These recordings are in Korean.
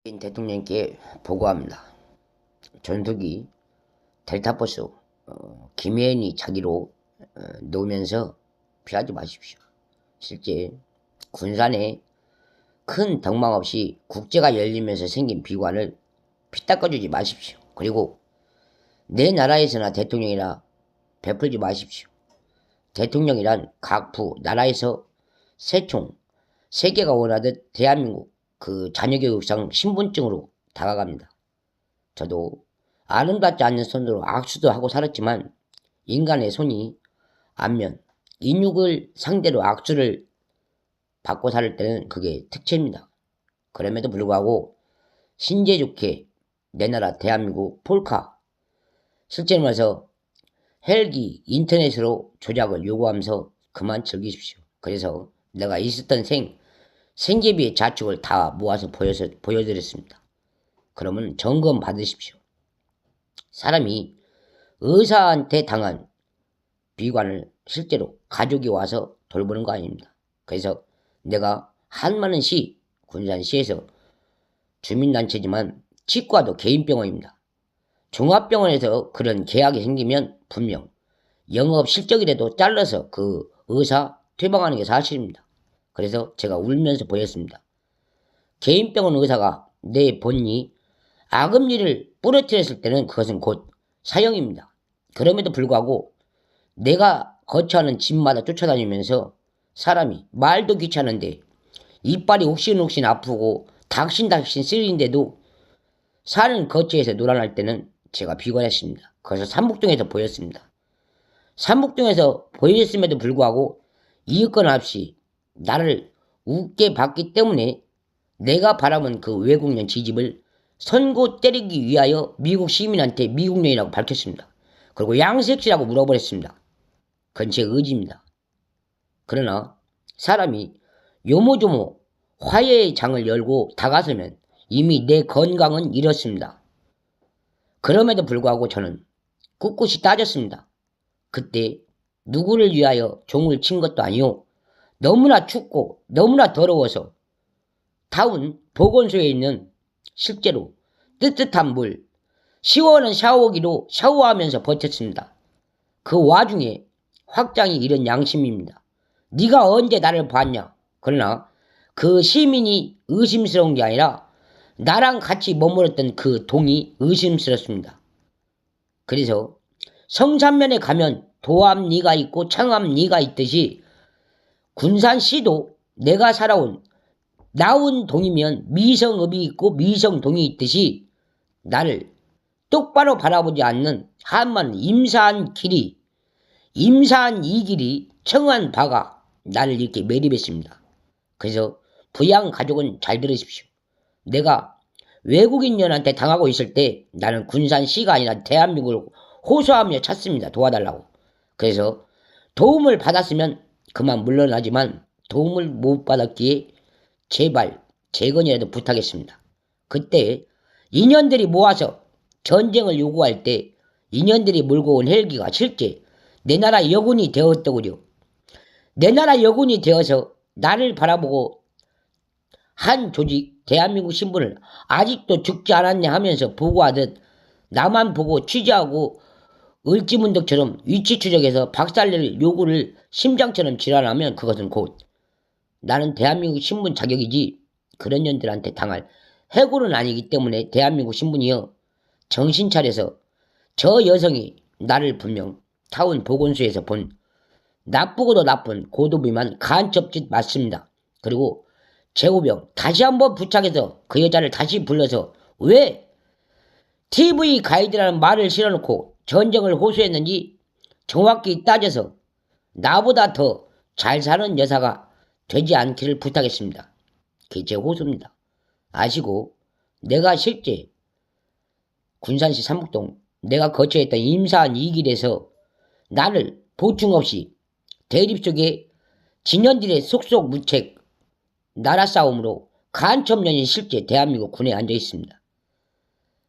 대통령께 보고합니다. 전투기 델타포스 김혜연이 자기로 놓으면서 피하지 마십시오. 실제 군산에 큰 덕망 없이 국제가 열리면서 생긴 비관을 피닦아주지 마십시오. 그리고 내 나라에서나 대통령이라 베풀지 마십시오. 대통령이란 각 부 나라에서 세총 세계가 원하듯 대한민국 그 자녀교육상 신분증으로 다가갑니다. 저도 아름답지 않는 손으로 악수도 하고 살았지만 인간의 손이 안면, 인육을 상대로 악수를 받고 살 때는 그게 특채입니다. 그럼에도 불구하고 신재 좋게 내 나라 대한민국 폴카 실제로 말해서 헬기 인터넷으로 조작을 요구하면서 그만 즐기십시오. 그래서 내가 있었던 생계비의 자축을 다 모아서 보여드렸습니다. 그러면 점검 받으십시오. 사람이 의사한테 당한 비관을 실제로 가족이 와서 돌보는 거 아닙니다. 그래서 내가 한마는시 군산시에서 주민단체지만 치과도 개인병원입니다. 종합병원에서 그런 계약이 생기면 분명 영업 실적이라도 잘라서 그 의사 퇴방하는 게 사실입니다. 그래서 제가 울면서 보였습니다. 개인병원 의사가 내 본이 악음리를 부러뜨렸을 때는 그것은 곧 사형입니다. 그럼에도 불구하고 내가 거처하는 집마다 쫓아다니면서 사람이 말도 귀찮은데 이빨이 욱신욱신 아프고 닥신닥신 쓰리는데도 사는 거처에서 놀아날 때는 제가 비관했습니다. 그래서 삼북동에서 보였습니다. 삼북동에서 보였음에도 불구하고 이유권 없이 나를 웃게 봤기 때문에 내가 바라본 그 외국년 지집을 선고 때리기 위하여 미국 시민한테 미국년이라고 밝혔습니다. 그리고 양색시라고 물어버렸습니다. 그건 제 의지입니다. 그러나 사람이 요모조모 화해의 장을 열고 다가서면 이미 내 건강은 잃었습니다. 그럼에도 불구하고 저는 꿋꿋이 따졌습니다. 그때 누구를 위하여 종을 친 것도 아니오. 너무나 춥고 너무나 더러워서 타운 보건소에 있는 실제로 뜨뜻한 물, 시원한 샤워기로 샤워하면서 버텼습니다. 그 와중에 확장이 이런 양심입니다. 네가 언제 나를 봤냐? 그러나 그 시민이 의심스러운 게 아니라 나랑 같이 머물렀던 그 동이 의심스럽습니다. 그래서 성산면에 가면 도암 리가 있고 창암 리가 있듯이 군산시도 내가 살아온 나온 동이면 미성읍이 있고 미성동이 있듯이 나를 똑바로 바라보지 않는 한만 임사한 길이 임사한 이 길이 청한 바가 나를 이렇게 매립했습니다. 그래서 부양 가족은 잘 들으십시오. 내가 외국인년한테 당하고 있을 때 나는 군산시가 아니라 대한민국을 호소하며 찾습니다. 도와달라고. 그래서 도움을 받았으면 그만 물러나지만 도움을 못 받았기에 제발 재건이라도 부탁했습니다. 그때 인연들이 모아서 전쟁을 요구할 때 인연들이 몰고 온 헬기가 실제 내 나라 여군이 되었더구려. 내 나라 여군이 되어서 나를 바라보고 한 조직 대한민국 신분을 아직도 죽지 않았냐 하면서 보고하듯 나만 보고 취재하고 을지문덕처럼 위치 추적해서 박살낼 요구를 심장처럼 지랄하면 그것은 곧 나는 대한민국 신분 자격이지 그런 년들한테 당할 해고는 아니기 때문에 대한민국 신분이여 정신 차려서 저 여성이 나를 분명 타운 보건소에서 본 나쁘고도 나쁜 고도비만 간첩짓 맞습니다. 그리고 제호병 다시 한번 부착해서 그 여자를 다시 불러서 왜 TV 가이드라는 말을 실어놓고 전쟁을 호소했는지 정확히 따져서 나보다 더 잘 사는 여사가 되지 않기를 부탁했습니다. 그게 제 호소입니다. 아시고 내가 실제 군산시 삼북동 내가 거처했던 임사한 이 길에서 나를 보충 없이 대립 속에 진현들의 속속 무책 나라 싸움으로 간첩년이 실제 대한민국 군에 앉아 있습니다.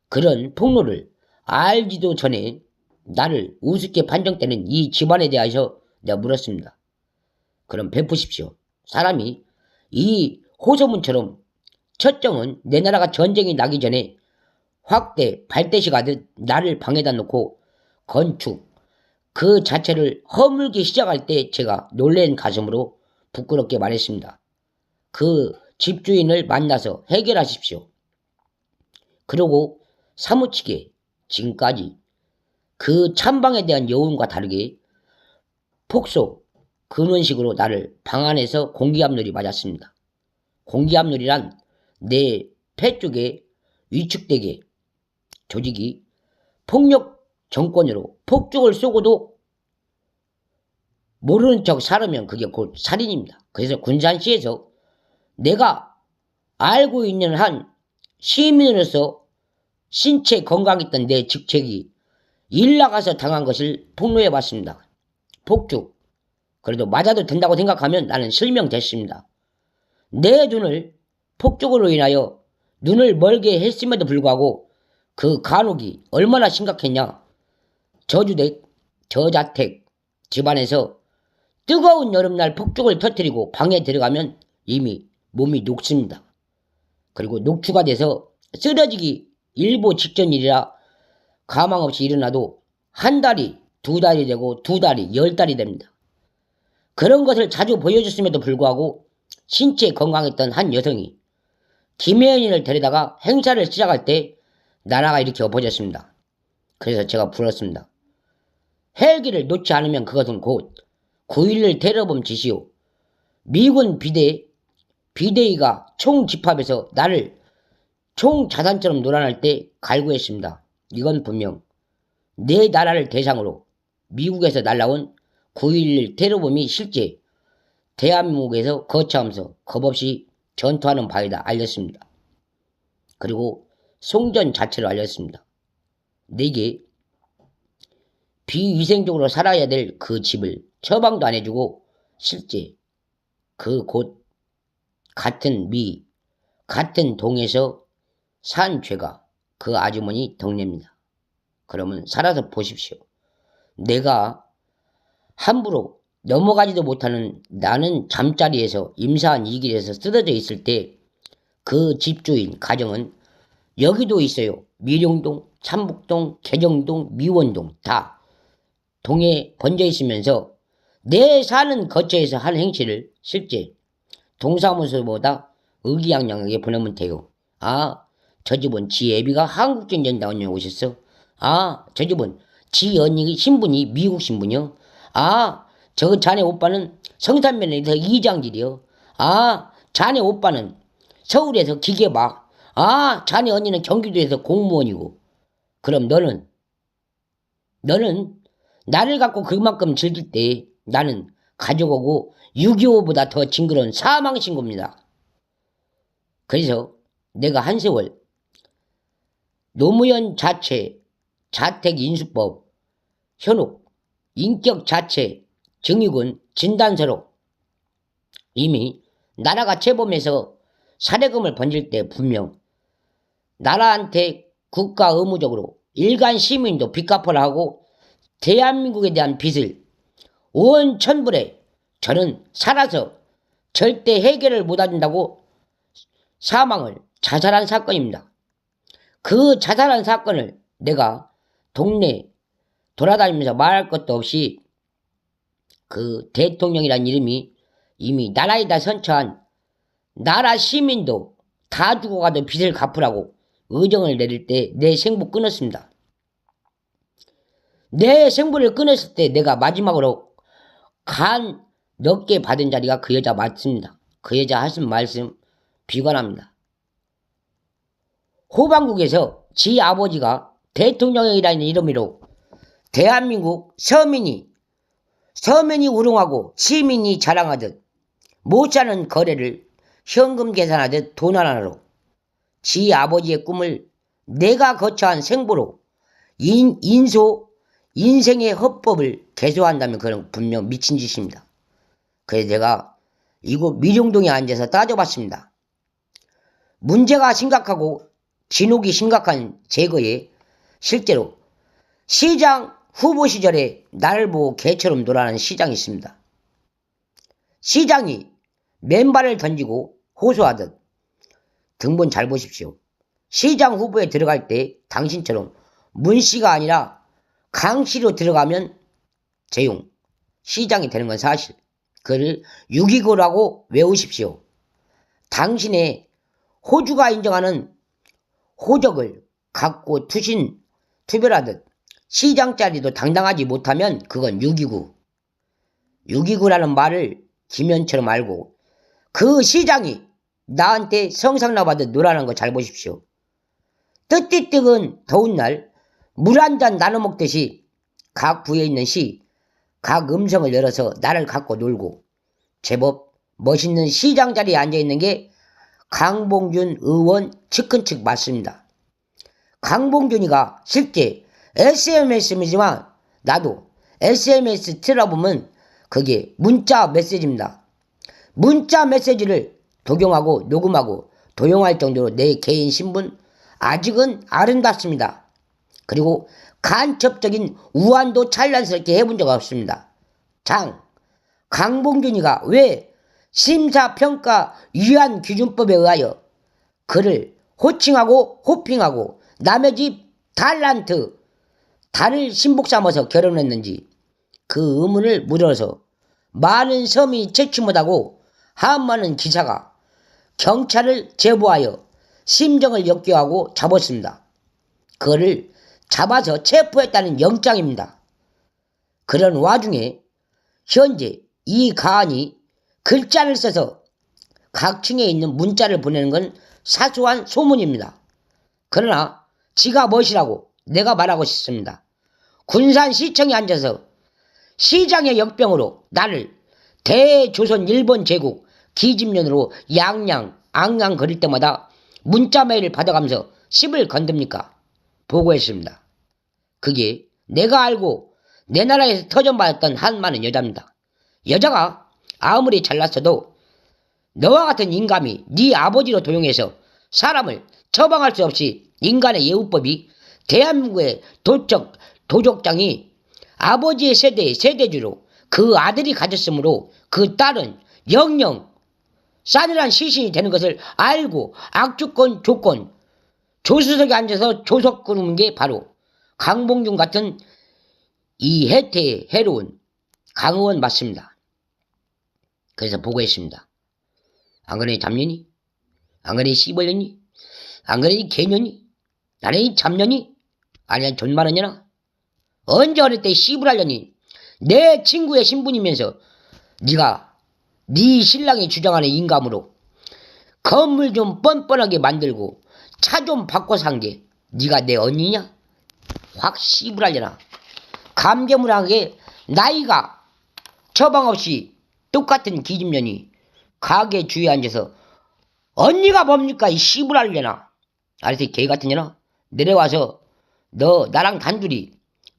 그런 폭로를 알지도 전에 나를 우습게 판정되는 이 집안에 대하여 내가 물었습니다. 그럼 베푸십시오. 사람이 이 호소문처럼 첫정은 내 나라가 전쟁이 나기 전에 확대 발대시 가듯 나를 방에다 놓고 건축 그 자체를 허물기 시작할 때 제가 놀란 가슴으로 부끄럽게 말했습니다. 그 집주인을 만나서 해결하십시오. 그러고 사무치게 지금까지 그 참방에 대한 여운과 다르게 폭소 근원식으로 나를 방 안에서 공기압률이 맞았습니다. 공기압률이란 내 폐 쪽에 위축되게 조직이 폭력 정권으로 폭죽을 쏘고도 모르는 척 살으면 그게 곧 살인입니다. 그래서 군산시에서 내가 알고 있는 한 시민으로서 신체 건강했던 내 직책이 일 나가서 당한 것을 폭로해봤습니다. 폭죽. 그래도 맞아도 된다고 생각하면 나는 실명됐습니다. 내 눈을 폭죽으로 인하여 눈을 멀게 했음에도 불구하고 그 간혹이 얼마나 심각했냐. 저주택, 저자택 집안에서 뜨거운 여름날 폭죽을 터뜨리고 방에 들어가면 이미 몸이 녹습니다. 그리고 녹초가 돼서 쓰러지기 일보 직전이라 가망 없이 일어나도 한 달이 두 달이 되고 두 달이 10달이 됩니다. 그런 것을 자주 보여줬음에도 불구하고 신체 건강했던 한 여성이 김혜연이를 데려다가 행사를 시작할 때 나라가 이렇게 엎어졌습니다. 그래서 제가 불렀습니다. 헬기를 놓지 않으면 그것은 곧 9.11 테러범 짓이요. 미군 비대위가 총집합에서 나를 총자산처럼 놀아날 때 갈구했습니다. 이건 분명 내 나라를 대상으로 미국에서 날라온 9.11 테러범이 실제 대한민국에서 거처하면서 겁없이 전투하는 바이다 알렸습니다. 그리고 송전 자체로 알렸습니다. 내게 비위생적으로 살아야 될 그 집을 처방도 안 해주고 실제 그 곳 같은 같은 동에서 산 죄가 그 아주머니 덕내입니다. 그러면 살아서 보십시오. 내가 함부로 넘어가지도 못하는 나는 잠자리에서 임사한 이 길에서 쓰러져 있을 때 그 집주인 가정은 여기도 있어요. 미룡동, 참북동, 개정동, 미원동 다 동에 번져 있으면서 내 사는 거처에서 한 행실을 실제 동사무소보다 의기양양하게 보내면 돼요. 아, 저 집은 지 애비가 한국전 연다원에 오셨어. 아, 저 집은 지 언니 신분이 미국 신분이요. 아, 저 자네 오빠는 성산면에서 이장질이요. 아, 자네 오빠는 서울에서 기계막. 아, 자네 언니는 경기도에서 공무원이고. 그럼 너는 나를 갖고 그만큼 즐길 때 나는 가족하고 6.25보다 더 징그러운 사망신고입니다. 그래서 내가 한 세월 노무현 자체, 자택인수법, 현혹, 인격 자체, 증유군, 진단서로 이미 나라가 재범해서 사례금을 번질 때 분명 나라한테 국가 의무적으로 일간 시민도 빚 갚아라 하고 대한민국에 대한 빚을 원천불에 저는 살아서 절대 해결을 못한다고 사망을 자살한 사건입니다. 그 자살한 사건을 내가 동네 돌아다니면서 말할 것도 없이 그 대통령이란 이름이 이미 나라에다 선처한 나라 시민도 다 죽어가도 빚을 갚으라고 의정을 내릴 때 내 생부 끊었습니다. 내 생부를 끊었을 때 내가 마지막으로 간 넓게 받은 자리가 그 여자 맞습니다. 그 여자 하신 말씀 비관합니다. 호방국에서 지 아버지가 대통령이라는 이름으로 대한민국 서민이 우롱하고 시민이 자랑하듯 못 사는 거래를 현금 계산하듯 돈 하나로 지 아버지의 꿈을 내가 거처한 생보로 인생의 헌법을 개조한다면 그건 분명 미친 짓입니다. 그래서 제가 이곳 미룡동에 앉아서 따져봤습니다. 문제가 심각하고 진혹이 심각한 제거에 실제로 시장 후보 시절에 나를 보고 개처럼 놀아나는 시장이 있습니다. 시장이 맨발을 던지고 호소하듯 등본 잘 보십시오. 시장 후보에 들어갈 때 당신처럼 문씨가 아니라 강씨로 들어가면 재용, 시장이 되는 건 사실. 그를 6.29라고 외우십시오. 당신의 호주가 인정하는 호적을 갖고 투별하듯 시장 자리도 당당하지 못하면 그건 6.29. 6.29라는 말을 기면처럼 알고 그 시장이 나한테 성상납하듯 노라는 거 잘 보십시오. 뜨뜻뜨은 더운 날 물 한 잔 나눠 먹듯이 각 부에 있는 각 음성을 열어서 나를 갖고 놀고 제법 멋있는 시장 자리에 앉아있는 게 강봉준 의원 측근 측 맞습니다. 강봉준이가 실제 SMS이지만 나도 SMS 틀어보면 그게 문자 메시지입니다. 문자 메시지를 독용하고 녹음하고 도용할 정도로 내 개인 신분 아직은 아름답습니다. 그리고 간첩적인 우환도 찬란스럽게 해본 적 없습니다. 강봉준이가 왜 심사평가 위안기준법에 의하여 그를 호칭하고 호핑하고 남의 집 달란트 달을 신복 삼아서 결혼했는지 그 의문을 물어서 많은 섬이 채취 못하고 한많은 기사가 경찰을 제보하여 심정을 역겨하고 잡았습니다. 그를 잡아서 체포했다는 영장입니다. 그런 와중에 현재 이 가안이 글자를 써서 각층에 있는 문자를 보내는 건 사소한 소문입니다. 그러나 지가 멋이라고 내가 말하고 싶습니다. 군산시청에 앉아서 시장의 역병으로 나를 대조선 일본 제국 기집년으로 양양 앙앙 거릴 때마다 문자 메일을 받아가면서 씹을 건듭니까? 보고했습니다. 그게 내가 알고 내 나라에서 터전받았던 한 많은 여자입니다. 여자가 아무리 잘났어도 너와 같은 인감이 네 아버지로 도용해서 사람을 처방할 수 없이 인간의 예우법이 대한민국의 도족장이 아버지의 세대의 세대주로 그 아들이 가졌으므로 그 딸은 영영 싸늘한 시신이 되는 것을 알고 악주권 조건 조수석에 앉아서 조석 꾸는 게 바로 강봉준 같은 이 해태의 해로운 강의원 맞습니다. 그래서 보고했습니다. 안 그러니 잡년이? 안 그러니 씨벌년이? 안 그러니 개년이? 나는 이 잡년이? 아니야 존말한 년아? 언제 어릴 때 씨부랄년이 내 친구의 신분이면서 네가 네 신랑이 주장하는 인감으로 건물 좀 뻔뻔하게 만들고 차 좀 바꿔 산 게 네가 내 언니냐? 확 씨부랄려나. 감개무량하게 나이가 처방 없이 똑같은 기집년이 가게 주위에 앉아서 언니가 뭡니까 이 씨부랄려나. 알았어 개같은 년아. 내려와서 너 나랑 단둘이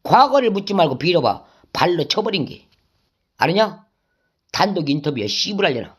과거를 묻지 말고 빌어봐. 발로 쳐버린 게. 알았냐? 단독 인터뷰야 씨부랄려나.